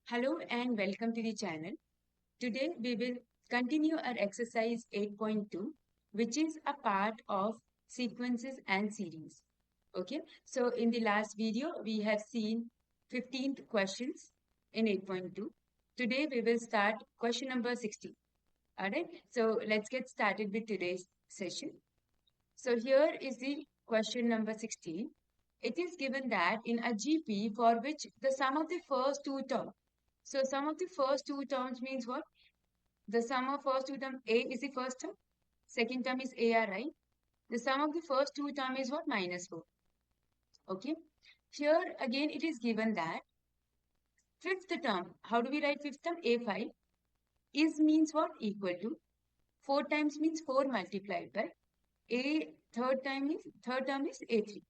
Hello and welcome to the channel. Today we will continue our exercise 8.2, which is a part of sequences and series. Okay, so in the last video we have seen 15th questions in 8.2. Today we will start question number 16. Alright, so let's get started with today's session. So here is the question number 16. It is given that in a GP for which the sum of the first two terms, so sum of the first two terms means what? The sum of first two terms, A is the first term, second term is AR, right? The sum of the first two term is what? Minus 4. Okay. Here again it is given that fifth term, how do we write fifth term? A5 is means what? Equal to 4 times means 4 multiplied by A third term is A3.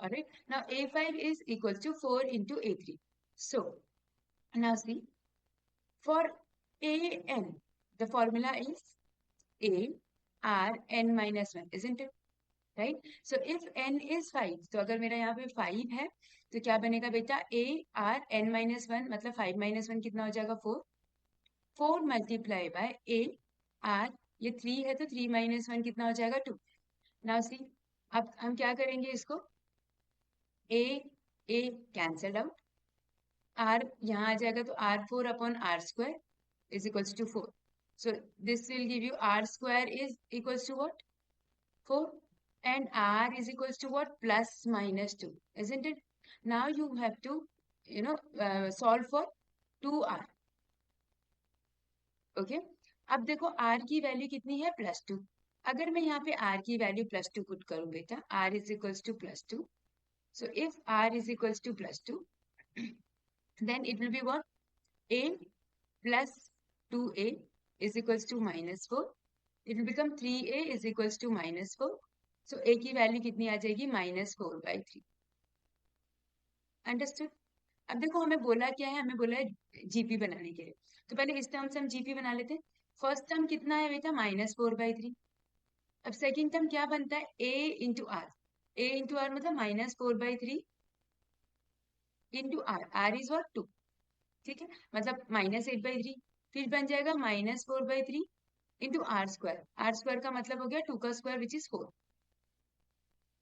Alright. Now A5 is equal to 4 into A3. So now see, for AN, the formula is A R N minus 1, isn't it? Right? So if N is 5, तो अगर मेरा यहाँ पे 5 है, तो क्या बनेगा बेटा? A R N minus 1 मतलब 5 minus 1 कितना हो जाएगा? 4. 4 multiply by A R, ये 3 है तो 3 minus 1 कितना हो जाएगा? 2. Now see, अब हम क्या करेंगे इसको? A cancelled out. R यहाँ आ जाएगा तो R4 upon R square is equals to 4. So this will give you R square is equals to what? 4. And R is equals to what? Plus minus 2, isn't it? Now you have to, solve for 2R. Okay? अब देखो R की value कितनी है? +2. अगर मैं यहाँ पे R की वैल्यू +2 पुट करूँ बेटा, R is equals to +2. So if R is equals to +2, then it will be what? A plus 2A is equals to -4. It will become 3A is equals to -4. So A की value कितनी आ जाएगी? -4/3. Understood? अब देखो हमें बोला क्या है? हमें बोला है जीपी बनाने के लिए. तो पहले इस टर्म से हम जीपी बना लेते हैं. फर्स्ट टर्म कितना है बेटा? -4/3. अब सेकेंड टर्म क्या बनता है? A into R. A into R मतलब -4/3 into R. R is what? 2. ठीक है, मतलब -8/3. फिर बन जाएगा -4/3 into R square. R square का मतलब हो गया 2 का square which is 4.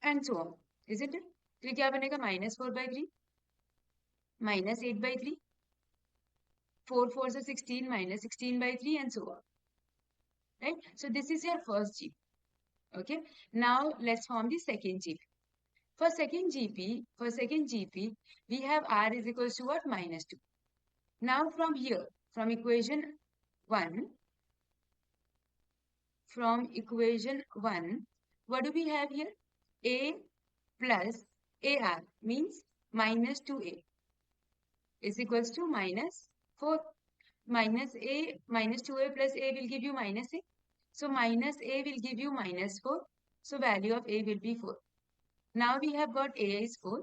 And so on, is it? फिर क्या बनेगा? -4/3 -8/3, 4 4 is 16, -16/3 and so on. Right? So this is your first GP. Okay. Now let's form the second GP. For second GP, we have R is equals to what? -2. Now from here, from equation 1, what do we have here? A plus AR means -2A is equals to -4. -2A plus A will give you -A. So -A will give you -4. So value of A will be 4. Now we have got A is 4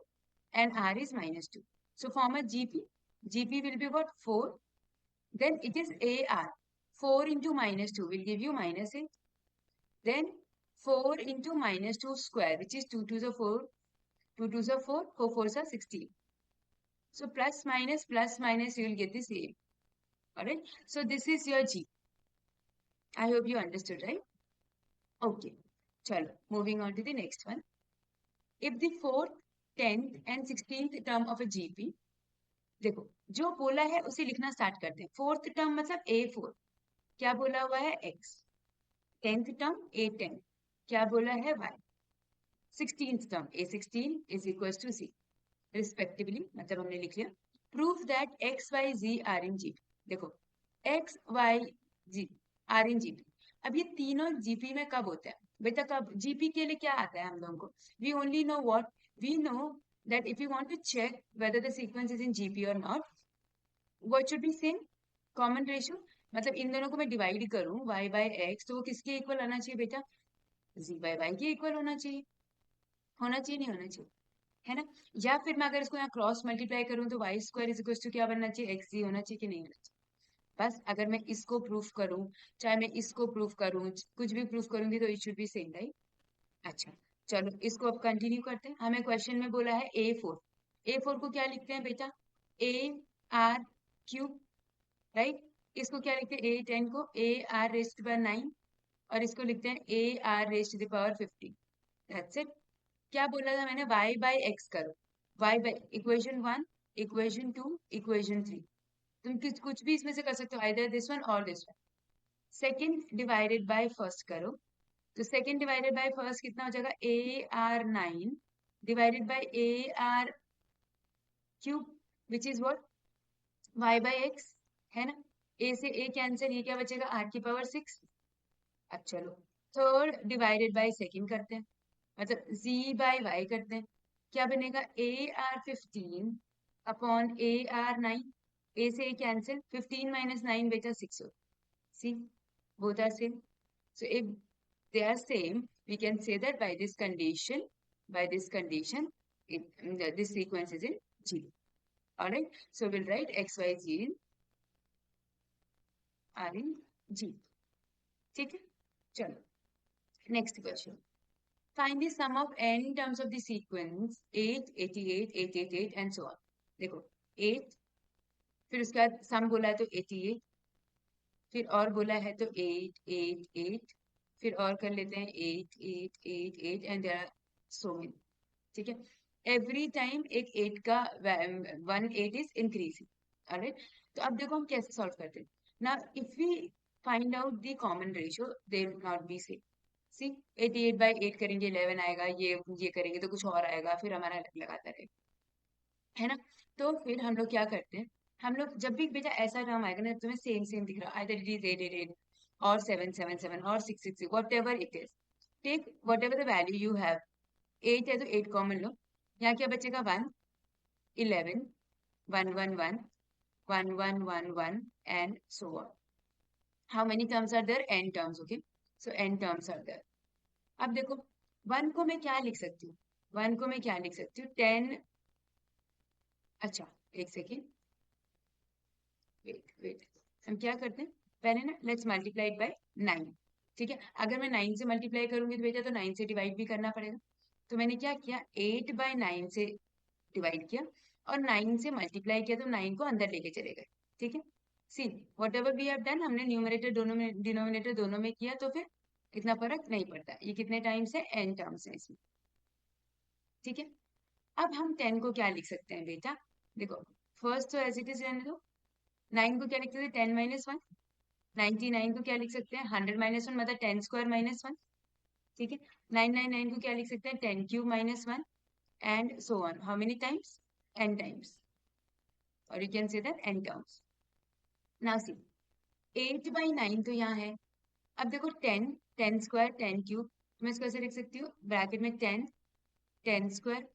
and R is -2. So form a GP. GP will be what? 4. Then it is AR. 4 into -2 will give you -8. Then 4 into -2 square, which is 2 2s are 4. 2 2s are 4. 4 4s are 16. So plus minus, you will get the same. Alright. So this is your G. I hope you understood, right? Okay. Chalo. Moving on to the next one. If the 4th, 10th and 16th term of a GP, देखो जो बोला है उसे लिखना start करते हैं. 4th term मतलब A4, क्या बोला हुआ है? X. 10th टर्म A10, क्या बोला है? Y. 16th term A16 is equals to C respectively, मतलब हमने लिख लिया. Proof that X Y Z are in GP. देखो X Y Z are in GP. अब ये तीनों जीपी में कब होता है बेटा? कब जीपी के लिए क्या आता है हम लोगों को? We only know what we know that if you want to check whether the sequence is in GP or not, what should be same? Common ratio. मतलब इन दोनों को मैं डिवाइड करूं y by x, तो वो किसके इक्वल आना चाहिए बेटा? z by y के इक्वल होना चाहिए. होना चाहिए, नहीं होना चाहिए? है ना? या फिर मैं अगर इसको यहाँ क्रॉस मल्टीप्लाई करूं तो y square is equal to क्या बनना चाहिए? एक्स ही होना चाहिए कि नहीं होना चाहिए? बस अगर मैं इसको प्रूफ करूं, चाहे मैं इसको प्रूफ करूं, कुछ भी प्रूफ करूंगी तो it should be same, right? अच्छा, चलो इसको अब कंटिन्यू करते हैं. हमें क्वेश्चन में बोला है A4. A4 को क्या लिखते हैं बेटा? A R cube, right. इसको क्या लिखते हैं, A10 को AR रेज्ड बाय 9 और इसको लिखते हैं AR raised to the power 50। That's it. क्या बोला था मैंने, y बाय x करो, y by equation 1, equation 2, equation 3। तुम कुछ भी इसमें से कर सकते हो, आइदर दिस वन और this one. Second divided by first करो, तो सेकंड डिवाइडेड बाय फर्स्ट कितना हो जाएगा, AR9 divided by AR cube which is what, y by x, है ना। a से a कैंसिल, ये क्या बचेगा, r की पावर 6। अब चलो थर्ड डिवाइडेड बाय सेकंड करते हैं, मतलब z बाय y करते हैं। क्या बनेगा, AR15 अपॉन AR9, a से a कैंसिल, 15 माइनस 9 बेटा 6 हो। सी, both are same. So if they are same, we can say that by this condition, this sequence is in G. All right. So we'll write X, Y, Z are in G. ठीक है, चलो next question. Find the sum of n terms of the sequence 8, 88, 888 and so on. देखो 8, फिर उसके बाद सम बोला है तो 88, फिर और बोला है तो 8, 8, 8, फिर और कर लेते हैं 8, 8, 8, 8 and there are so many. ठीक है, एवरी टाइम एक 8 का 1 8 इज इंक्रीजिंग। ऑलराइट, तो अब देखो हम कैसे सॉल्व करते हैं ना। If we find out the common ratio they will not be same. See 88 by 8 करेंगे 11 आएगा, ये करेंगे तो कुछ और आएगा, फिर हमारा लगाता रहेगा, है ना। तो फिर हम लोग क्या करते हैं, हम लोग जब भी बेटा ऐसा टर्म आएगा ना तुम्हें सेम सेम दिख रहा है, आइदर इट इज 8 8 8 और 7 7 7 और 6 6 6, whatever it is, take whatever the value you have. 8 है तो 8 कॉमन लो, यहाँ क्या बचेगा 1, 11, 1 1 1, 1 1 1 1 and so on. How many terms are there, n terms, okay. So n terms are there. अब देखो 1 को मैं क्या लिख सकती हूँ, 1 को मैं क्या लिख सकती हूँ, 10, अच्छा एक सेकेंड, वेट वेट, हम क्या करते हैं पहले ना, लेट्स मल्टीप्लाई इट बाय 9। ठीक है, अगर मैं 9 से मल्टीप्लाई करूंगी तो बेटा तो 9 से डिवाइड भी करना पड़ेगा। तो मैंने क्या किया, 8 बाय 9 से डिवाइड किया और 9 से मल्टीप्लाई किया, तो 9 को अंदर लेके चले गए। ठीक है, see whatever we have done, हमने न्यूमरेटर दोनों में डिनोमिनेटर दोनों में किया, तो फिर इतना फर्क नहीं पड़ता। ये कितने टाइम्स है, n टर्म्स है इसमें। ठीक है, अब हम 10 को क्या लिख सकते हैं बेटा, देखो फर्स्ट तो एज इट इज रहने दो। 9 को क्या लिखते थे, 10 माइनस 1। 99 को क्या लिख सकते हैं, 100 माइनस 1, मतलब 10 स्क्वायर माइनस 1। ठीक है, 999 को क्या लिख सकते हैं, 10 cube minus 1 and so on, how many times, n times, और you can say that n terms. Now see 8 by 9 तो यहाँ है। अब देखो 10, 10 स्क्वायर 10 क्यूब, मैं इसको ऐसे लिख सकती हूँ ब्रैकेट में 10, 10 square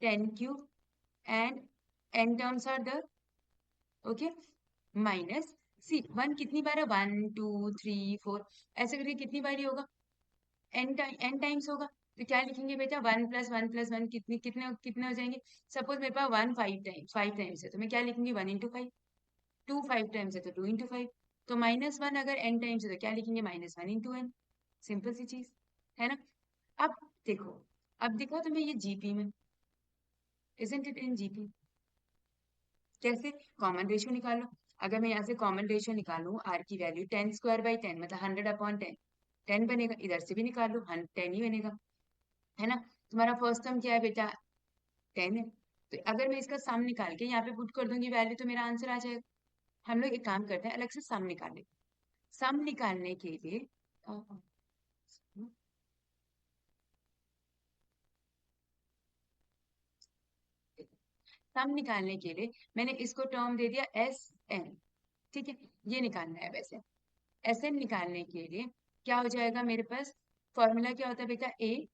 10 cube and n terms are the, okay, minus C 1 कितनी बार है, 1 2 3 4, ऐसे करके कितनी बार होगा, n टाइम्स होगा। तो क्या लिखेंगे बेटा, 1 प्लस 1 प्लस 1 कितने कितने कितने हो जाएंगे। सपोज मेरे पास 1 5 टाइम्स है, तो मैं क्या लिखूंगी, 1 इंटू 5। 2 5 टाइम्स है तो 2 इंटू 5। तो माइनस 1 अगर n टाइम्स है तो क्या लिखेंगे, माइनस 1 इंटू n। सिंपल सी चीज है ना। अब देखो, अब देखो तुम्हें ये जीपी में, इजंट इट इन जीपी। कैसे, कॉमन रेशियो निकालो। अगर मैं यहाँ से कॉमन रेशियो निकालूं, आर की वैल्यू 10 स्क्वायर बाई 10 मतलब 100 अपॉन 10, 10 बनेगा, इधर से भी निकाल लो 10 ही बनेगा, है ना। तुम्हारा फर्स्ट टर्म क्या है बेटा, 10 है। तो अगर मैं इसका सम निकाल के यहाँ पे पुट कर दूंगी वैल्यू, तो मेरा आंसर आ जाएगा। हम लोग एक काम करते हैं, अलग से सम निकालें। सम निकालने के लिए सम निकालने के लिए मैंने इसको टर्म दे दिया एस एन। ठीक है, ये निकालना है। वैसे एस एन निकालने के लिए क्या हो जाएगा मेरे पास, फॉर्मूला क्या होता है बेटा, a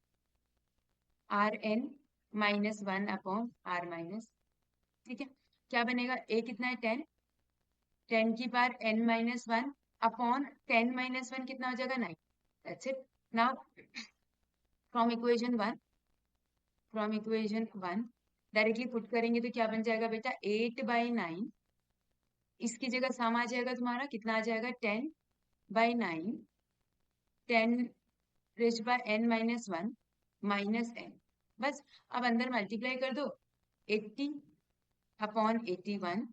are N minus 1 upon r minus. ठीक है, क्या बनेगा, ए कितना है 10, 10 की power n minus 1 upon 10 minus 1 कितना हो जाएगा, 9। That's it. Now from equation 1, directly put करेंगे तो क्या बन जाएगा बेटा, 8 बाई 9, इसकी जगह सम आ जाएगा तुम्हारा, कितना आ जाएगा, 10 by 9, 10 raise by n minus 1 minus n। बस अब अंदर मल्टीप्लाई कर दो, 80 upon 81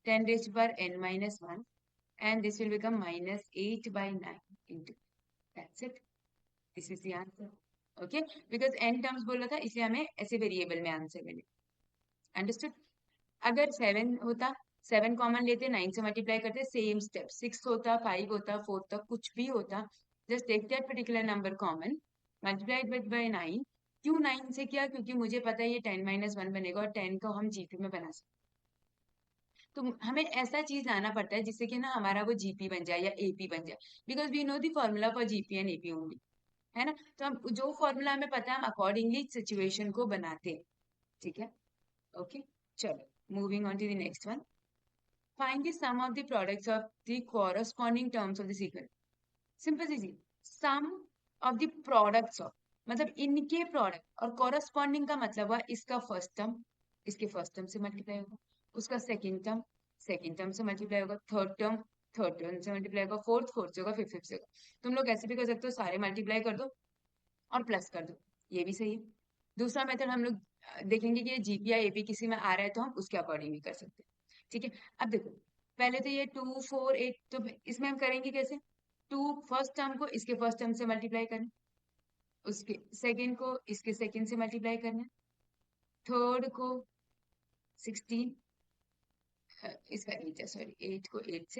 10 raised to power n minus 1 and this will become minus 8 by 9 into. That's it. This is the answer. Okay, because n terms बोला था इसलिए हमें ऐसे वेरिएबल में आंसर मिले. अंडरस्टूड. अगर 7 होता, 7 कॉमन लेते, 9 से मल्टीप्लाई करते, सेम स्टेप. 6 होता, 5 होता, 4 तक कुछ भी होता, just take that particular number common, multiply with by 9. क्यों 9 से किया? क्योंकि मुझे पता है ये 10 माइनस 1 बनेगा और 10 को हम जीपी में बना सकते. तो हमें ऐसा चीज लाना पड़ता है जिससे कि ना हमारा वो जीपी बन जाए या एपी बन जाए, because we know the formula for GP and AP only, है ना. तो हम जो फॉर्मूला हमें पता है हम अकॉर्डिंगली सिचुएशन को बनाते हैं. ठीक है. ओके, चलो moving on to the next one. Find the sum of the products of the corresponding terms of the sequence. Simple सी चीज, sum of the products of मतलब इनके प्रोडक्ट, और कॉरस्पॉन्डिंग का मतलब हुआ इसका फर्स्ट टर्म इसके फर्स्ट टर्म से मल्टीप्लाई होगा, उसका सेकंड टर्म से मल्टीप्लाई होगा, थर्ड टर्म से मल्टीप्लाई होगा, फोर्थ से होगा, फिफ्थ से होगा. तुम लोग ऐसे भी कर सकते हो, सारे मल्टीप्लाई कर दो और प्लस कर दो, ये भी सही है. दूसरा मेथड हम लोग देखेंगे कि जीपी या एपी किसी में आ रहा है तो हम उसके अकॉर्डिंग भी कर सकते हैं. ठीक है. अब देखो, पहले तो ये 2 4 8, तो इसमें हम करेंगे कैसे? 2 फर्स्ट टर्म को इसके फर्स्ट टर्म से मल्टीप्लाई करना, उसके सेकंड को इसके सेकंड से मल्टीप्लाई करना, थर्ड को 16 इसका 8 है, सॉरी 8 को 8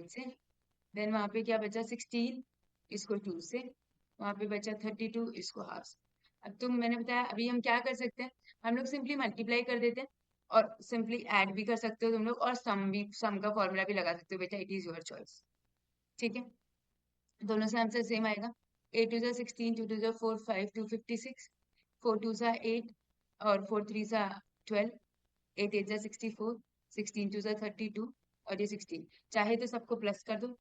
से देन वहां पे क्या बचा 16, इसको 2 से, वहां पे बचा 32, इसको हाफ से. अब मैंने बताया अभी हम क्या कर सकते हैं, हम लोग सिंपली मल्टीप्लाई कर देते हैं और सिंपली ऐड भी कर सकते हो तुम लोग, और सम का फॉर्मूला भी लगा सकते हो बेटा, इट इज योर चॉइस. ठीक है. दोनों से आंसर सेम आएगा. 8 टू 16, 2 टू 4, 5 टू 56, 4 टू 8 और 4 3 12, 8 8 64, 16 टू 32 और ये 16. चाहे तो सबको प्लस कर दो,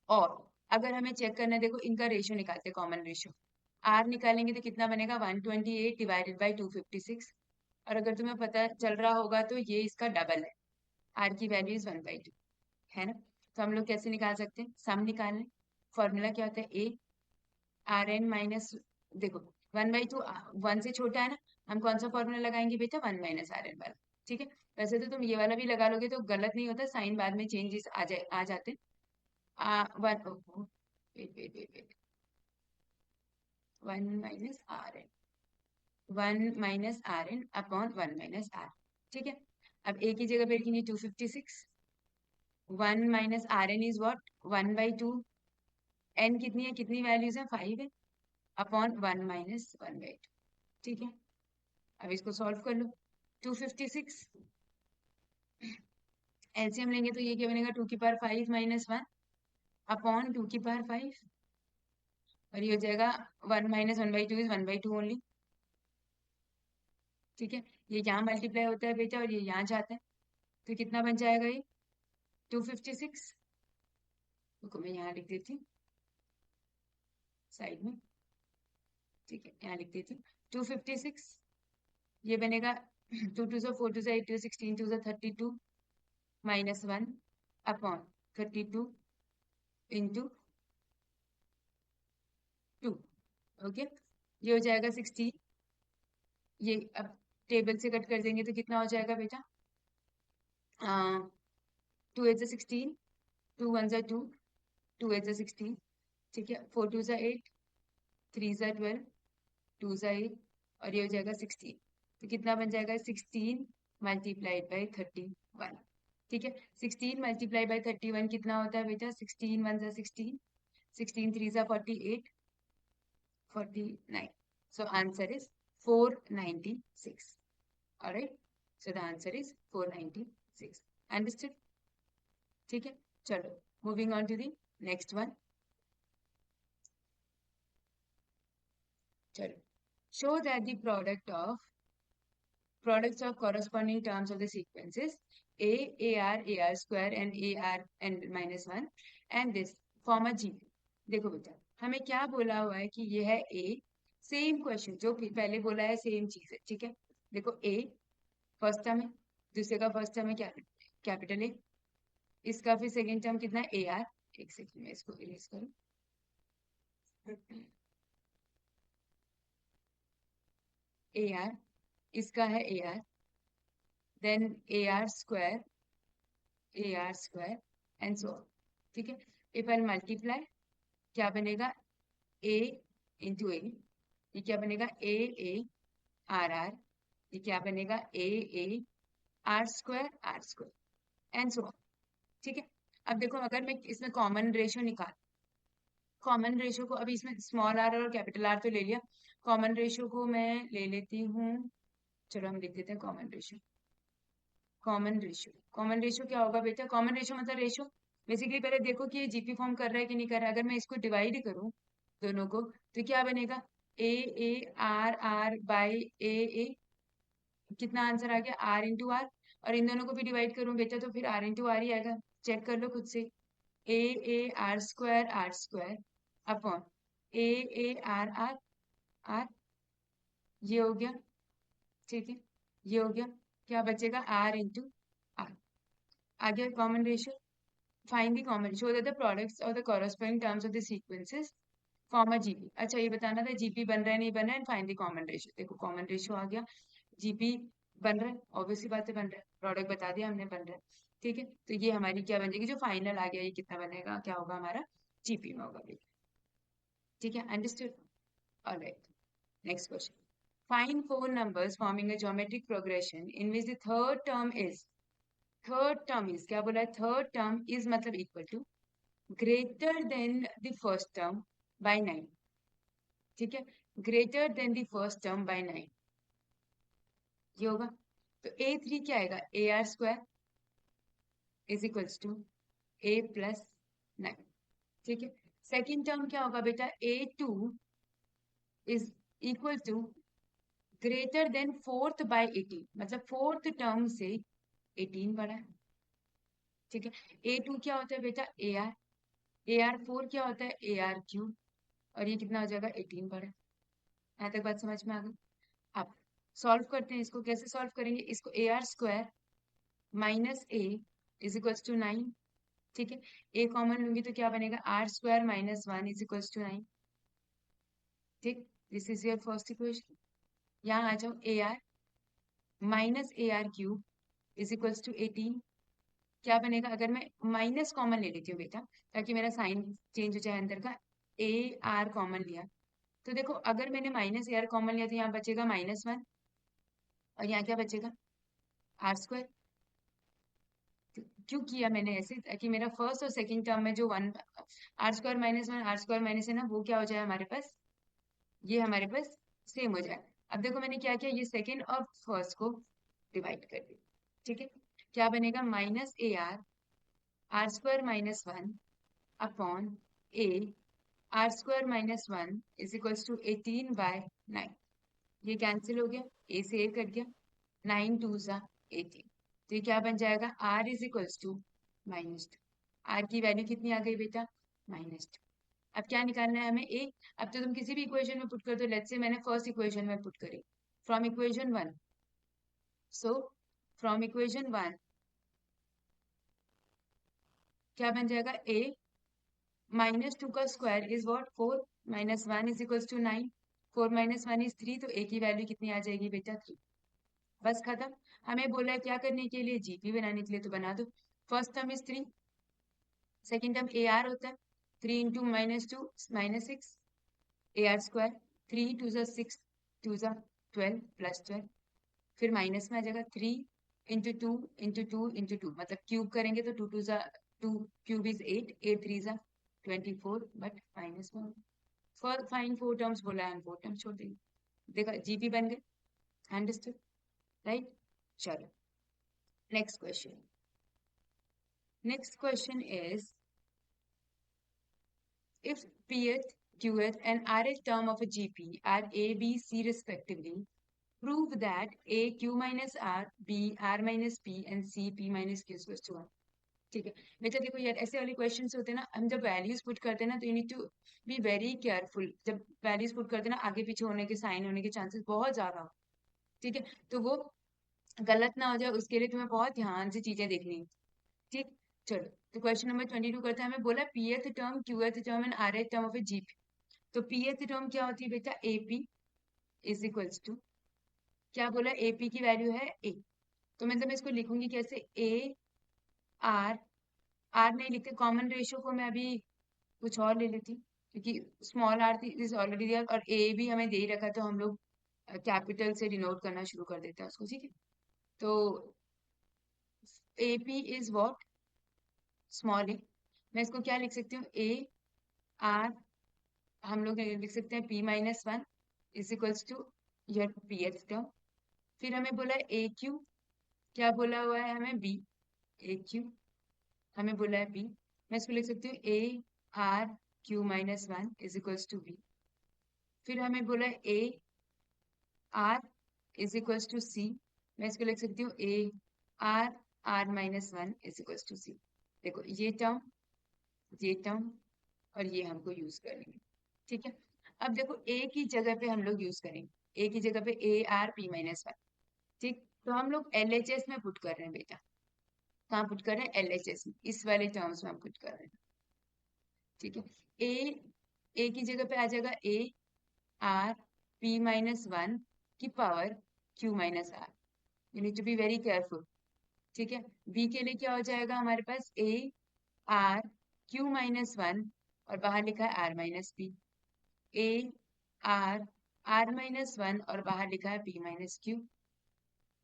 और अगर हमें चेक करना है, देखो इनका रेशियो निकालते हैं, कॉमन रेशियो. आर निकालेंगे तो कितना बनेगा? 128 डिवाइडेड बाई 256. और अगर तुम्हें पता चल रहा होगा तो ये इसका डबल है, आर की वैल्यू इज 1/2, है ना. तो हम लोग कैसे निकाल सकते हैं? सम निकालने. फॉर्मूला क्या होता है? ए आर एन माइनस, देखो 1/2 1 से छोटा है ना, हम कौन सा फॉर्मूला लगाएंगे बेटा? 1 माइनस आर एन वाला. ठीक है. वैसे तो तुम ये वाला भी लगा लोगे तो गलत नहीं होता, साइन बाद में चेंजेस आ जाते हैं. One, wait wait wait wait, 1 minus r n, 1 minus r n upon 1 minus r. ठीक है. अब ए की जगह पे लिखेंगे 256. 1 minus r n is what? 1/2. N कितनी है, कितनी वैल्यूज है? 5 है, अपॉन 1 माइनस 1/2. ठीक है. अब इसको सॉल्व कर लो. 256 एलसीएम लेंगे तो ये क्या बनेगा? 2 की पावर 5 माइनस 1 अपॉन 2 की पावर 5, और ये हो जाएगा 1 माइनस 1/2 इज 1/2 ओनली. ठीक है. ये यहाँ मल्टीप्लाई होता है बेटा और ये यहाँ जाता है, तो कितना बन जाएगा ये? 256. रुको मैं यहाँ लिख देती हूँ साइड में. ठीक है, यहाँ लिख देती हूँ 256. ये बनेगा 2 2 4 2 8 2 16 2 32 माइनस 1 अपॉन 32 इंटू 2. ओके. ये हो जाएगा 16. ये अब टेबल से कट कर देंगे तो कितना हो जाएगा बेटा? 2 8 16, 2 1 2, 2 8 16. ठीक है. 4 2 8, 3 12, 2 8 और ये हो जाएगा 16. तो कितना बन जाएगा? 16 मल्टीप्लाइड बाई 31. ठीक है. 16 मल्टीप्लाई बाई 31 कितना होता है बेटा? 16 1 16, 16 3 48, 49. So answer is 496. Alright. So the answer is 496. Understood? ठीक है. चलो moving on to the next one. चलो, show that the products of corresponding terms of the sequences AR, AR square and AR and minus 1 and this form a GP. देखो बेटा, हमें क्या बोला हुआ है कि ये है A. सेम क्वेश्चन जो पहले बोला है, सेम चीज है. ठीक है. देखो A फर्स्ट टर्म है, दूसरे का फर्स्ट टर्म है क्या? Capital A. इसका फिर सेकेंड टर्म कितना है? AR. एक सेकंड में इसको इरेज करूं. AR इसका है ए r, then a r square and so on. ठीक है, इफ आई मल्टीप्लाई क्या बनेगा, ए इंटू ए, ये क्या बनेगा ए आर आर, ये क्या बनेगा ए r square and so on. ठीक है, अब देखो अगर मैं इसमें कॉमन रेशियो निकाल, कॉमन रेशियो को अभी इसमें स्मॉल आर और कैपिटल आर तो ले लिया, कॉमन रेशियो को मैं ले लेती हूँ, चलो हम लिख देते हैं कॉमन रेशियो क्या होगा बेटा, कॉमन रेशियो मतलब रेशियो, बेसिकली पहले देखो कि ये जीपी फॉर्म कर रहा है कि नहीं कर रहा है। अगर मैं इसको डिवाइड करूं दोनों को तो क्या बनेगा, ए आर आर बाई ए, कितना आंसर आ गया आर इंटू आर, और इन दोनों को भी डिवाइड करूं बेटा तो फिर आर इंटू आर ही आएगा, चेक कर लो खुद से, a r square upon a are r r, ये हो गया। ठीक है, ये हो गया, क्या बचेगा आर इंटू आर, आ गया common ratio. Find the common, show that the products और the corresponding terms of the sequences form a GP. अच्छा ये बताना था जीपी बन रहा है नहीं बन रहा है, and find the common ratio. देखो कॉमन रेशियो आ गया, जीपी बन रहा है, ऑब्वियसली बात है बन रहा है, प्रोडक्ट बता दिया हमने बन रहा है। ठीक है, तो ये हमारी क्या बन जाएगी, जो फाइनल आ गया ये कितना बनेगा, क्या होगा हमारा जीपी में होगा बेटा। ठीक है, understood, alright. Next question, find four numbers forming a geometric progression in which the third term is क्या बोला है, थर्ड टर्म इज मतलब equal to greater than the first term by 9। ठीक है, greater than the first term by 9 ये होगा। तो A3 क्या आएगा, a r square is equals to a plus 9। ठीक है, सेकेंड टर्म क्या होगा बेटा, A2 is equal to greater than fourth by 18, मतलब फोर्थ टर्म से 18 बड़ा है। ठीक है, A2 क्या होता है बेटा ए आर फोर क्या होता है ए आर क्यूब, और ये कितना हो जाएगा 18 बड़ा है। यहाँ तक बात समझ में आ गई। अब सॉल्व करते हैं इसको, कैसे सॉल्व करेंगे इसको, a r square minus a is equals to 9। ठीक है, ए कॉमन लूंगी तो क्या बनेगा r square minus 1 is equals to 9। ठीक, this is your first equation. यहाँ आ जाओ, a are minus a r cube is equals to 18, क्या बनेगा, अगर मैं माइनस कॉमन ले लेती हूँ बेटा ताकि मेरा साइन चेंज हो जाए अंदर का, ए आर कॉमन लिया तो देखो अगर मैंने माइनस ए आर कॉमन लिया तो यहाँ बचेगा -1, और यहाँ क्या बचेगा आर स्क्वायर। क्यों किया मैंने ऐसे, ताकि मेरा फर्स्ट और सेकंड टर्म में जो one r square -1 r square minus है ना, वो क्या हो जाए हमारे पास, ये हमारे पास सेम हो जाए। अब देखो मैंने क्या किया, ये सेकंड और फर्स्ट को डिवाइड कर दिया। ठीक है, क्या बनेगा r square -1 upon a r square -1 is equals to 18 by 9। ये कैंसिल हो गया, ए से ए कट गया, 9 2 सा 18, तो ये क्या बन जाएगा r is equals to -2। R की वैल्यू कितनी आ गई बेटा -2। अब क्या निकालना है हमें ए, अब तो तुम किसी भी इक्वेशन में पुट कर दो, लेट्स से मैंने फर्स्ट इक्वेशन में पुट करी, from equation 1, so from equation 1 क्या बन जाएगा ए -2 का square is what 4, -1 is equals to 9, 4 -1 is 3, तो ए की वैल्यू कितनी आ जाएगी बेटा 3। बस खत्म। हमें बोला है क्या करने के लिए, जीपी बनाने के लिए, तो बना दो। First term is 3, second term A R होता है, 3 इंटू -2 -6 ए आर स्क्वायर, 3 2 ज़ा 6 2 ज़ा 12 प्लस 12, फिर माइनस में आ जाएगा 3 इंटू 2 इंटू 2 इंटू 2, मतलब क्यूब करेंगे तो 2 2 ज़ा 2 क्यूब इज 8 8 3 ज़ा 24, बट माइनस में फॉर फाइन फोर टर्म्स बोला है, हम फोर टर्म्स छोड़ देंगे। देखा जीपी बन गए, अंडरस्टूड राइट। चलो next question, next question is, if pth, qth and rth term of a GP are a, b, c respectively, prove that a q minus r, b r minus p and c p minus q is equals to 1। ठीक है बेटा, देखो यार ऐसे वाले questions होते हैं ना, हम जब वैल्यूज पुट करते हैं ना तो you need to be very careful. जब वैल्यूज पुट करते हैं ना, आगे पीछे होने के साइन होने के चांसेस बहुत ज्यादा हो, ठीक है, तो वो गलत ना हो जाए उसके लिए तुम्हें बहुत ध्यान से चीजें देखनी है। ठीक, चलो तो क्वेश्चन नंबर 22 करते हैं, हमें बोला pth term qth term and rth term of a GP. तो पीएथ टर्म क्या होती है बेटा एपी इज इक्वल्स टू क्या बोला, ए पी की वैल्यू है ए, तो मतलब मैं इसको लिखूंगी कैसे, ए आर, आर नहीं लिखते, कॉमन रेशियो को मैं अभी कुछ और ले लेती हूँ, क्योंकि स्मॉल आर इज ऑलरेडी दिया और ए भी हमें दे ही रखा, तो हम लोग कैपिटल से डिनोट करना शुरू कर देते हैं उसको, ठीक है। तो A P is what, small A, मैं इसको क्या लिख सकती हूँ, ए आर, हम लोग लिख सकते हैं p minus one is equals to your p h term. फिर हमें बोला ए क्यू, क्या बोला हुआ है हमें, बी, ए क्यू हमें बोला है बी, मैं इसको लिख सकती हूँ A R Q minus one is equals to B. फिर हमें बोला है ए R is equals to C, मैं इसको लिख सकती हूँ A are R minus one is equals to C. देखो ये टर्म और ये हमको यूज करेंगे, ठीक है। अब देखो ए की जगह पे हम लोग यूज करेंगे, ए की जगह पे ए आर पी माइनस वन, ठीक। तो हम लोग एल एच एस में पुट कर रहे हैं बेटा, कहाँ पुट कर रहे हैं, एल एच एस में, इस वाले टर्म्स में हम पुट कर रहे हैं, ठीक है। ए की जगह पे आ जाएगा ए आर पी माइनस वन की power Q minus R, you need to be very careful, ठीक है। बी के लिए क्या हो जाएगा हमारे पास, A R Q minus one और बाहर लिखा है R minus P, A are R minus one और बाहर लिखा है पी माइनस क्यू,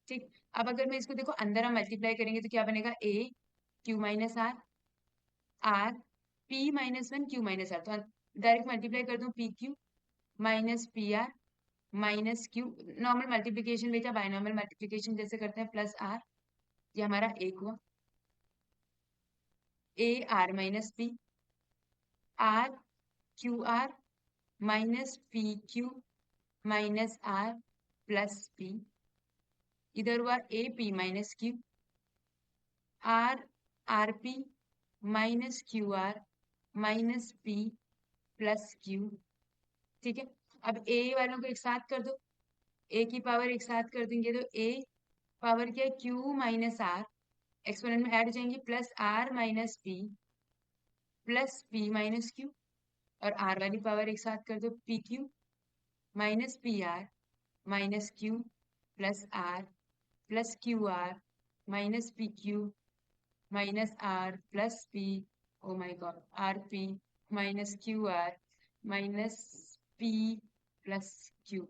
ठीक। अब अगर मैं इसको देखो अंदर हम मल्टीप्लाई करेंगे तो क्या बनेगा, A Q minus R, R P minus one Q minus R, तो डायरेक्ट मल्टीप्लाई कर दूं, P Q minus P R minus Q, normal multiplication बेटा, बायनॉर्मल मल्टीप्लीकेशन जैसे करते हैं, प्लस आर, ये हमारा एक हुआ, A are minus P, R Q are minus P Q minus are plus P, इधर हुआ ए P minus Q, R R P minus Q R minus P plus Q, ठीक है। अब ए वालों को एक साथ कर दो, ए की पावर एक साथ कर देंगे तो ए पावर क्या है, क्यू माइनस आर, एक्सपोनेंट में ऐड हो जाएंगे, plus are minus P plus p minus q, और आर वाली पावर एक साथ कर दो, p Q minus P R minus q plus r plus q are minus P Q minus are plus p, oh my god, r P minus Q R minus P plus q.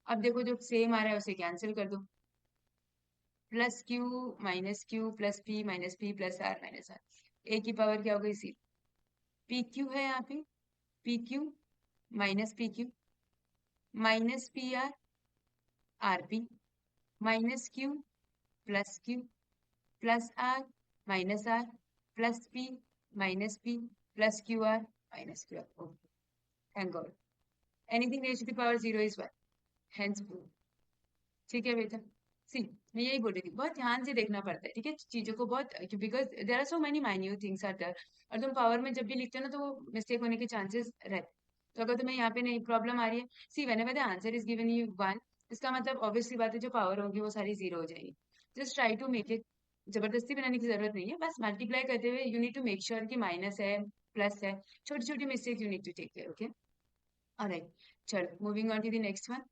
अब देखो जो same आ रहा है उसे cancel कर दो, plus Q plus P plus are minus R, A की power क्या हो गई, सी, पी क्यू है यहाँ पे, p Q minus P Q minus P r R P minus q plus are minus are plus P plus q are minus Q r, okay, thank god, anything raise to the power zero is one, hence prove, ठीक है बेटा। सी, मैं यही बोल रही थी, बहुत ध्यान से देखना पड़ता है, ठीक है, चीजों को बहुत, because there are so many minute things are there, और तुम पावर में जब भी लिखते हो ना तो वो मिस्टेक होने के चांसेस रहते, तो अगर तुम्हें यहाँ पे नहीं प्रॉब्लम आ रही है, सी whenever the answer is given you one, इसका मतलब ऑब्वियसली बात है जो पावर होगी वो सारी जीरो हो जाएगी, just try to make it, जबरदस्ती बनाने की जरूरत नहीं है, बस मल्टीप्लाई करते हुए you need to make sure कि माइनस है प्लस है, छोटी छोटी mistake you need to take care, okay, alright, चलो moving on to the next one.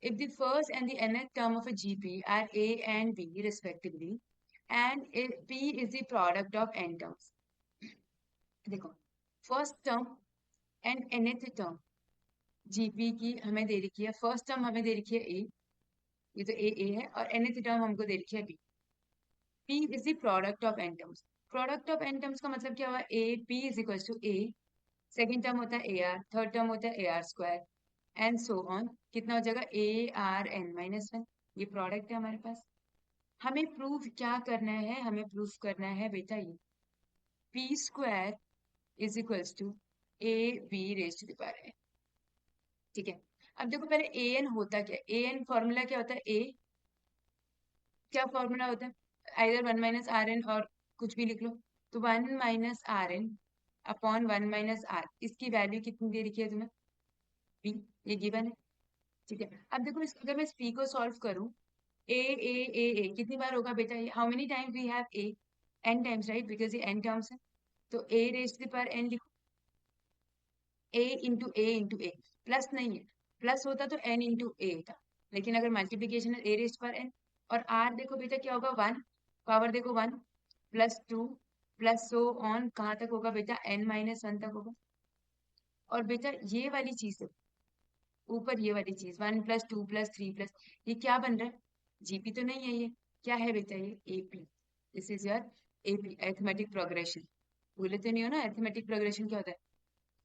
If the first and the nth term of a GP are A and B respectively, and if P is the product of n terms, देखो first term and nth term GP की हमें दे रखी है, first term हमें दे रखी है ए, ये तो ए है, और nth टर्म हमको दे रखी है b, P is the product of n terms, product of n terms का मतलब क्या हुआ, A P is equal to a, second term होता है ए आर, थर्ड टर्म होता है ए r square, and so on, कितना हो जाएगा A R N minus one, ये प्रोडक्ट है हमारे पास। हमें प्रूफ क्या करना है, हमें प्रूफ करना है बेटा ये p square is equals to a b raise to the power n, ठीक है। अब देखो पहले ए एन होता क्या है, ए एन फॉर्मूला क्या होता है, ए क्या फॉर्मूला होता है, either one minus r n और कुछ भी लिख लो, तो one minus r n upon one minus r, इसकी वैल्यू कितनी दे रखी है तुम्हें, पी, ये गिवन है, ठीक है। अब देखो अगर मैं इस पी को सॉल्व करूं, ए कितनी बार होगा बेटा, ये how many times we have A, N times, right, because ये एन टर्म्स है, तो A raise to the power N लिखो, ए इंटू ए प्लस नहीं है, प्लस होता तो n इंटू ए था, लेकिन अगर मल्टीप्लीकेशन है ए रेस्ट पर n, और r देखो बेटा क्या होगा 1, पावर देखो 1 प्लस 2 प्लस सो ऑन, कहाँ तक होगा बेटा n माइनस 1 तक होगा। और बेटा ये वाली चीज है, ऊपर ये वाली चीज 1 प्लस 2 प्लस 3 प्लस, ये क्या बन रहा है, जीपी तो नहीं है, ये क्या है बेटा, ये AP. This is your AP, arithmetic progression. भूले तो नहीं हो ना, अरिथमेटिक प्रोग्रेशन क्या होता है,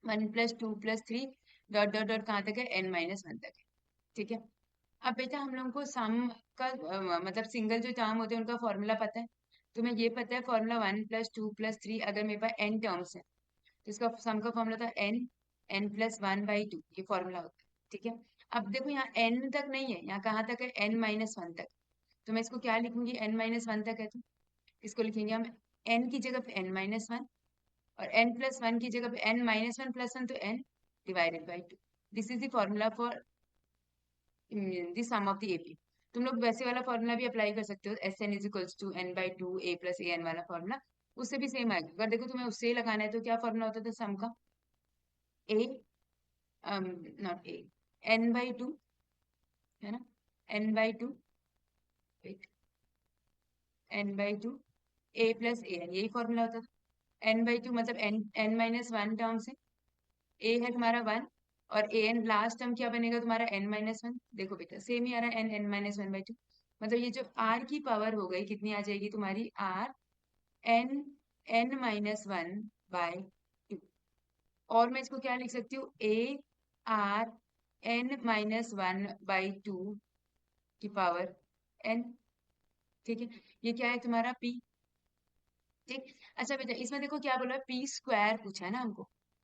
1 plus 2 plus 3 dot dot dot कहाँ तक है, n माइनस 1 तक है। ठीक है, अब बेटा हम लोगों को सम का मतलब सिंगल जो टर्म होते हैं उनका फॉर्मूला पता है। तुम्हें ये पता है फॉर्मूला 1 प्लस 2 प्लस 3, अगर मेरे पास n टर्म्स है तो इसका सम का फॉर्मूला था n प्लस 1/2, ये फॉर्मूला होता है। ठीक है, अब देखो यहाँ n तक नहीं है, यहाँ कहाँ तक है, n माइनस 1 तक। तो मैं इसको क्या लिखूंगी, n माइनस 1 तक है तो इसको लिखेंगे हम n की जगह पे n माइनस 1, और n प्लस 1 की जगह पे n माइनस 1 प्लस 1, तो n divided by 2। This is the formula for the sum of the AP. तुम लोग वैसे वाला फॉर्मूला भी अप्लाई कर सकते हो, s n is equals to n/2 a plus a n वाला फॉर्मूला, उससे भी सेम आएगा। अगर देखो तुम्हें उससे ही लगाना है तो क्या फॉर्मूला होता था सम का, a नॉट a, n/2 है ना, n/2, n/2 a plus a n, यही फॉर्मूला होता था। n/2 मतलब n माइनस 1 टर्म से, a है तुम्हारा 1, और ए एन लास्ट टर्म क्या बनेगा तुम्हारा n माइनस 1। देखो बेटा सेम ही आ रहा है, n माइनस 1/2, मतलब ये जो r की पावर हो गई कितनी आ जाएगी तुम्हारी, r n माइनस 1/2। और मैं इसको क्या लिख सकती हूँ, a r n-1/2 की पावर n। ठीक है, ये क्या है तुम्हारा p। ठीक, अच्छा बेटा इसमें देखो क्या बोला है, पी स्क्वायर पूछा है ना हमको,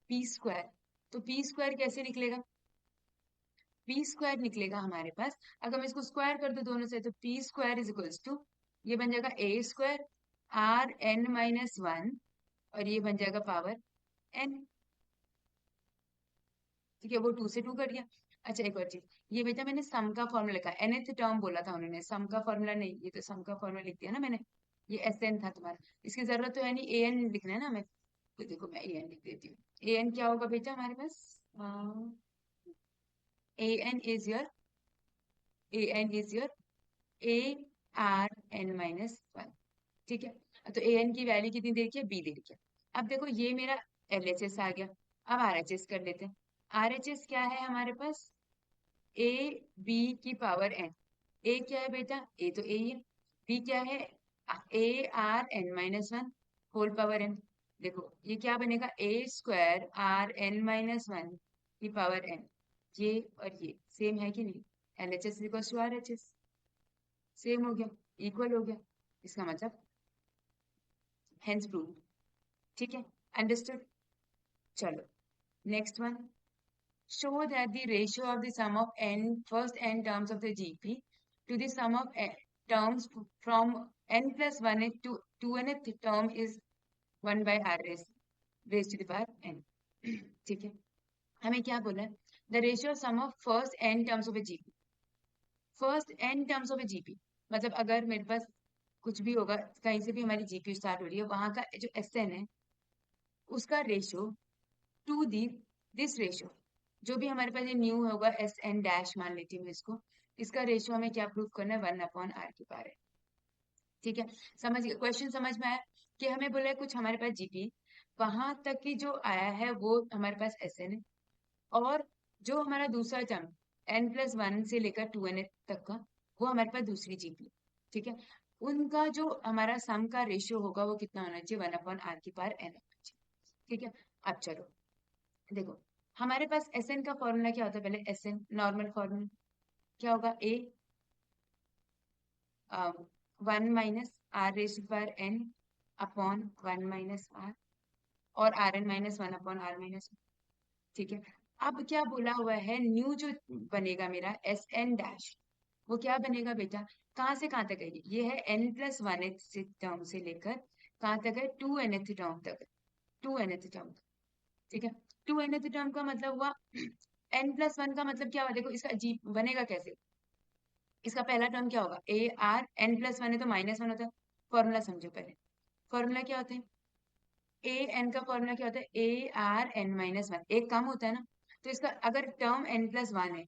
पी स्क्वायर। तो पी स्क्वायर कैसे निकलेगा, पी स्क्वायर निकलेगा हमारे पास, अगर मैं इसको स्क्वायर कर दूं दोनों से, तो p square is equals to, ये बन जाएगा a square r N minus 1, और ये बन जाएगा पावर n। ठीक है, वो 2 से 2 कट गया। अच्छा एक और चीज, ये बेटा मैंने सम का फॉर्मूला लिखा, nth टर्म बोला था उन्होंने, सम का फॉर्मूला नहीं, ये तो सम का फॉर्मूला लिख दिया ना मैंने, ये एस एन था तुम्हारा, इसकी जरूरत तो है नहीं, ए एन लिखना है ना हमें, तो देखो मैं ए एन लिख देती हूँ। ए एन क्या होगा बेटा हमारे पास, A N is your, A N is your A are N minus 1। ठीक है, तो ए एन की वैल्यू कितनी दे रखी है, बी दे रखी है। अब देखो ये मेरा एल एच एस आ गया, अब आर एच एस कर लेते हैं। आर एच एस क्या है हमारे पास, ए बी की पावर एन। ए क्या है बेटा, ए तो ए ही है, बी क्या है, A R N minus 1 whole power n. देखो ये क्या बनेगा, ए स्क्वायर आर एन माइनस 1 की पावर एन, ये और ये सेम है कि नहीं, L H S equal to R H S, same हो गया, इक्वल हो गया, इसका मतलब हेंस प्रूव। ठीक है, अंडरस्टूड। चलो next one, show that the ratio of the sum of n first n terms of the GP to the sum of n terms from n plus 1 to 2nth term is 1 by r raised to the power n। ठीक है, हमें क्या बोला है, the ratio of sum of first n terms of a GP, first n terms of a GP, मतलब अगर मेरे पास कुछ भी होगा, कहीं से भी हमारी जीपी स्टार्ट हो रही है, वहां का जो एस एन है उसका ratio to the this ratio, जो भी हमारे पास ये न्यू होगा एस एन डैश मान लेती हूँ इसको, इसका रेशियो हमें क्या प्रूव करना है, 1/r की पावर है। ठीक है, समझ गए, क्वेश्चन समझ में आया, कि हमें बोला है कुछ हमारे पास जीपी, वहां तक की जो आया है वो हमारे पास एस एन है, और जो हमारा दूसरा टर्म n+1 से लेकर 2n तक का, वो हमारे पास दूसरी जीपी। ठीक है, उनका जो हमारा सम का रेशियो होगा वो कितना होना चाहिए, 1/r की पावर n होना चाहिए। ठीक है, अब चलो देखो, हमारे पास एस एन का फॉर्मूला क्या होता है, पहले एस एन नॉर्मल फॉर्मूला क्या होगा, ए 1 माइनस आर रेज पर एन अपॉन 1 माइनस आर, और आर एन माइनस 1/r-1। ठीक है, अब क्या बोला हुआ है, न्यू जो बनेगा मेरा एस एन डैश, वो क्या बनेगा बेटा, कहाँ से कहाँ तक है, ये है n+1 टर्म से लेकर कहाँ तक है, 2nth टर्म तक, 2nth टर्म। ठीक है, 2nth टर्म का मतलब हुआ n+1 का मतलब क्या हुआ, देखो इसका जी बनेगा कैसे, इसका पहला टर्म क्या होगा, ए आर n+1 है तो -1 होता है, फॉर्मूला समझो पहले, फॉर्मूला क्या होता है, ए एन का फॉर्मूला क्या होता है, ए आर एन माइनस 1, एक कम होता है ना, तो इसका अगर टर्म n+1 है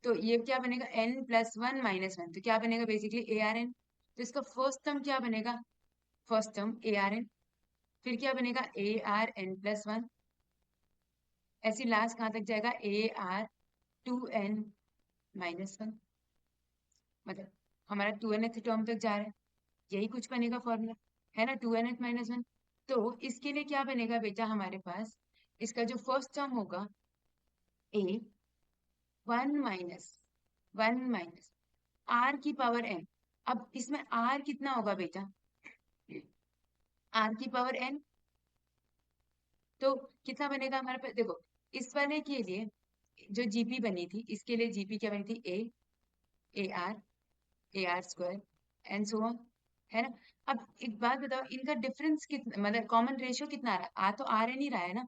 तो ये क्या बनेगा n+1 -1, तो क्या बनेगा बेसिकली ARN। तो इसका फर्स्ट टर्म क्या बनेगा, फर्स्ट टर्म ARN, फिर क्या बनेगा ARN+1, ऐसी लास्ट कहाँ तक जाएगा AR2n-1, मतलब हमारा 2nth टर्म तक जा रहा है, यही कुछ बनेगा फॉर्मूला, है ना, 2nth-1। तो इसके लिए क्या बनेगा बेटा हमारे पास, इसका जो फर्स्ट टर्म होगा a 1 - r की पावर n। अब इसमें r कितना होगा बेटा, r की पावर n, तो कितना बनेगा हमारे पास, देखो इस वाले के लिए जो जीपी बनी थी, इसके लिए जीपी क्या बनी थी, AR² एंड सो ऑन, है ना। अब एक बात बताओ, इनका डिफरेंस कितना, मतलब कॉमन रेशियो कितना आ रहा है, आ तो आ नहीं रहा है ना,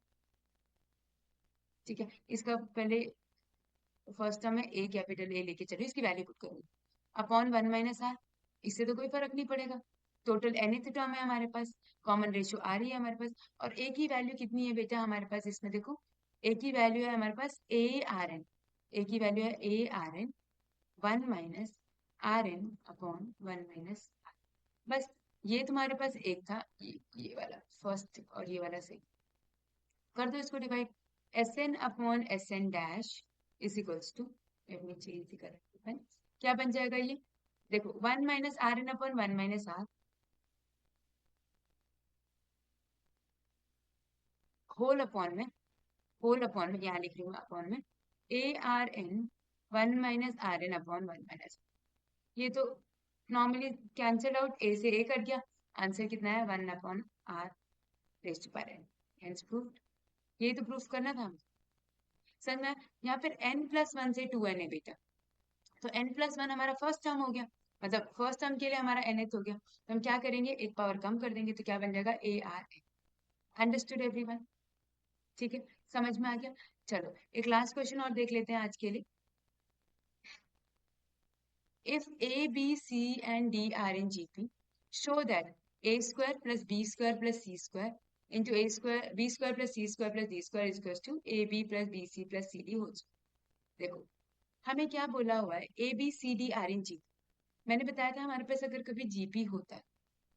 ठीक है। इसका पहले फर्स्ट टर्म में A लेके चलो, इसकी वैल्यू पुट करो अपॉन 1 - r, इससे तो कोई फर्क नहीं पड़ेगा, टोटल nth टर्म है हमारे पास, कॉमन रेशियो आ रही है हमारे पास, और एक ही वैल्यू कितनी है बेटा हमारे पास इसमें, देखो एक ही वैल्यू है हमारे पास ARN, एक ही वैल्यू है ARN 1 - RN अपॉन 1 - r, बस ये तुम्हारे पास एक था, ये वाला फर्स्ट, और ये वाला सही कर दो इसको divide, SN upon SN dash is equals to, let me change the correct, क्या बन जाएगा ये, देखो 1 - RN upon 1 - r, whole upon में यहाँ लिख रही हूँ अपॉन में ARN 1 - RN अपॉन 1 - ये तो नॉर्मली कैंसिल आउट, A से A कट गया, आंसर कितना है 1/r raised to power n, hence proved. यही तो प्रूफ करना था हमें, समझ में। यहाँ फिर n+1 से 2n है बेटा, तो n+1 हमारा फर्स्ट टर्म हो गया, मतलब फर्स्ट टर्म के लिए हमारा nth हो गया, तो हम क्या करेंगे, एक पावर कम कर देंगे, तो क्या बन जाएगा ARN। अंडरस्टूड एवरीवन, ठीक है, समझ में आ गया। चलो एक लास्ट क्वेश्चन और देख लेते हैं आज के लिए। If A, B, C and D are in GP, show that A² + B² + C² into A² B² + C² + D² is equals to AB + BC + CD whole square। देखो हमें क्या बोला हुआ है, ABCD आर इन जीपी, मैंने बताया था हमारे पास अगर कभी जीपी होता है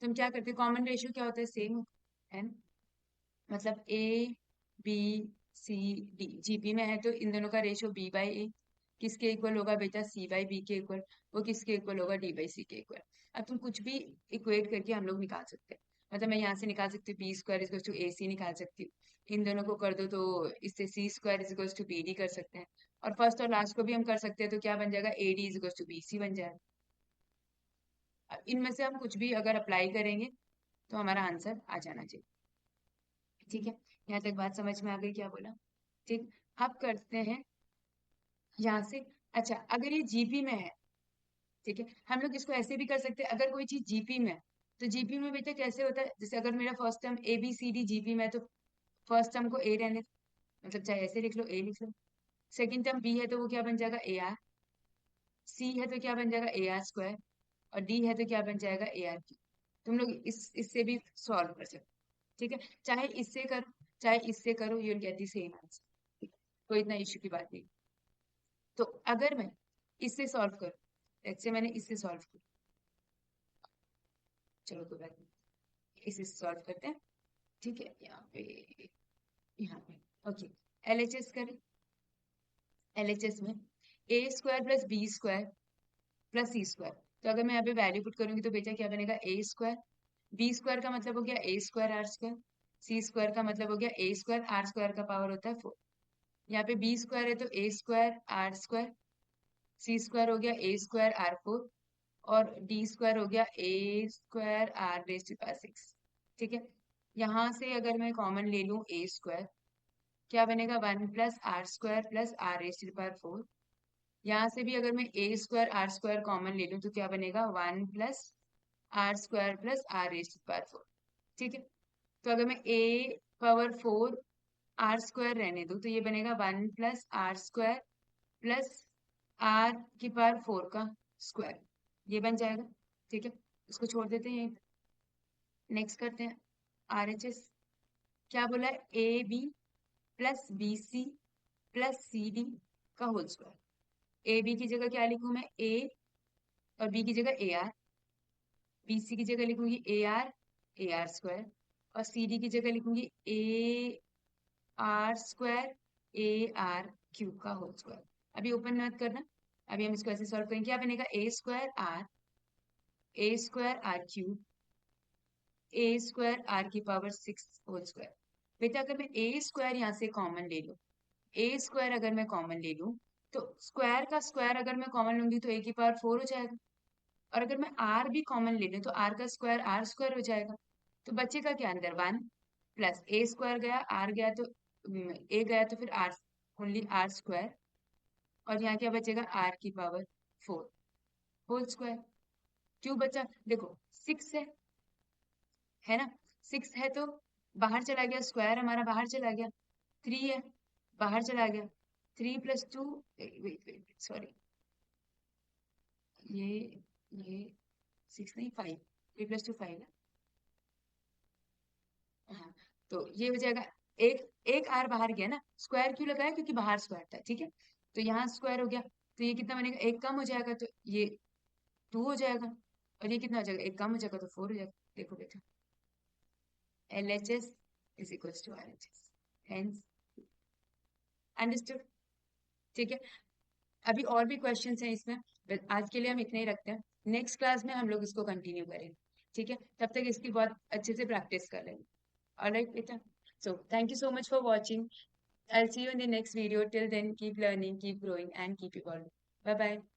तो हम क्या करते हैं, कॉमन रेशियो क्या होता है, सेम है ना, मतलब ABCD जीपी में है तो इन दोनों का रेशियो B/A किसके इक्वल होगा बेटा, C/B के इक्वल, वो किसके इक्वल होगा, D/C के इक्वल। अब तुम कुछ भी इक्वेट करके हम लोग निकाल सकते हैं, मतलब मैं यहाँ से निकाल सकती हूँ B² इक्वल टू AC निकाल सकती हूँ, इन दोनों को कर दो तो इससे C² इक्वल टू BD कर सकते हैं, और फर्स्ट और लास्ट को भी हम कर सकते हैं, तो क्या बन जाएगा AD इक्वल टू BC बन जाएगा। अब इनमें से हम कुछ भी अगर अप्लाई करेंगे तो हमारा आंसर आ जाना चाहिए, ठीक है। यहाँ तक बात समझ में आ गई, क्या बोला, ठीक। अब करते हैं यहाँ से, अच्छा अगर ये जीपी में है, ठीक है, हम लोग इसको ऐसे भी कर सकते हैं, अगर कोई चीज जीपी में है तो जीपी में बेटा कैसे होता है, जैसे अगर मेरा फर्स्ट टर्म ABCD जीपी में है तो फर्स्ट टर्म को A रहने, मतलब चाहे ऐसे लिख लो, A लिख लो, सेकंड टर्म B है तो वो क्या बन जाएगा AR, C है तो क्या बन जाएगा AR², और D है तो क्या बन जाएगा AR3। तुम लोग इससे भी सॉल्व कर सकते, ठीक है, चाहे इससे करो चाहे इससे करो, you will get the same answer, कोई इतना इश्यू की बात नहीं। तो अगर मैं इससे सॉल्व करूं, जैसे मैंने इससे सॉल्व किया, चलो कोई बात नहीं, इसे सॉल्व करते हैं, ठीक है, यहाँ पे ओके, LHS करें, LHS में A² + B² + C², तो अगर मैं यहाँ पे वैल्यू पुट करूंगी तो बेटा क्या बनेगा A², B² का मतलब हो गया A²R², C² का मतलब हो गया A², R² का पावर होता है 4, यहाँ पे B² है तो A²R², C² हो गया A²R4, और D² हो गया A²R⁻⁶, ठीक है। यहाँ से अगर मैं कॉमन ले लूं A², क्या बनेगा 1 + R² + R⁻⁴, यहाँ से भी अगर मैं A²R² कॉमन ले लूं तो क्या बनेगा 1 + R² + R⁻⁴, ठीक है। तो अगर मैं A⁴ R² रहने दूं तो ये बनेगा 1 + R² + R⁴ का स्क्वायर, ये बन जाएगा, ठीक है। इसको छोड़ देते हैं, नेक्स्ट करते हैं RHS, क्या बोला है AB + BC + CD का होल स्क्वायर, ए बी की जगह क्या लिखूं मैं, ए और बी की जगह ए आर, बी सी की जगह लिखूंगी ए आर स्क्वायर, और सी डी की जगह लिखूंगी ए आर स्क्वायर ए आर क्यूब का होल स्क्वायर। अभी ओपन मत करना, अभी हम इसको ऐसे सॉल्व करेंगे, क्या बनेगा, ए square R cube A square R की पावर 6 होल स्क्वायर। बेटा अगर मैं ए स्क्वायर यहाँ से कॉमन ले लूँ, ए स्क्वायर अगर मैं कॉमन ले लूँ, तो स्क्वायर का स्क्वायर अगर मैं कॉमन लूंगी तो ए की पावर 4 हो जाएगा, और अगर मैं आर भी कॉमन ले लूँ तो आर का स्क्वायर आर स्क्वायर हो जाएगा। तो बचेगा क्या अंदर, 1 प्लस ए स्क्वायर गया, आर गया तो ए गया, तो फिर आर, ओनली आर स्क्वायर, और यहाँ क्या बचेगा, आर की पावर 4 होल स्क्वायर। क्यों बचा, देखो 6 है ना, 6 है तो बाहर चला गया, स्क्वायर हमारा बाहर चला गया, 3 है बाहर चला गया, 3 प्लस 2, वेट वेट सॉरी, ये 6 नहीं 5, 3 प्लस 2 5 है, हाँ, तो ये हो जाएगा, एक एक आर बाहर गया ना, स्क्वायर क्यों लगाया, क्योंकि बाहर स्क्वायर था, ठीक है, तो यहाँ स्क्वायर हो गया, तो ये कितना बनेगा, एक कम हो जाएगा, तो ये 2 हो जाएगा, और ये कितना हो जाएगा, एक कम हो जाएगा तो 4 हो जाएगा। देखो बेटा, LHS is equal to RHS, hence understood, ठीक है। अभी और भी क्वेश्चंस हैं इसमें, but आज के लिए हम इतने ही रखते हैं, नेक्स्ट क्लास में हम लोग इसको कंटिन्यू करेंगे, ठीक है, तब तक इसकी बहुत अच्छे से प्रैक्टिस कर लेंगे। ऑलराइट बेटा, so thank you so much for watching. I'll see you in the next video. Till then, keep learning, keep growing, and keep evolving. Bye bye.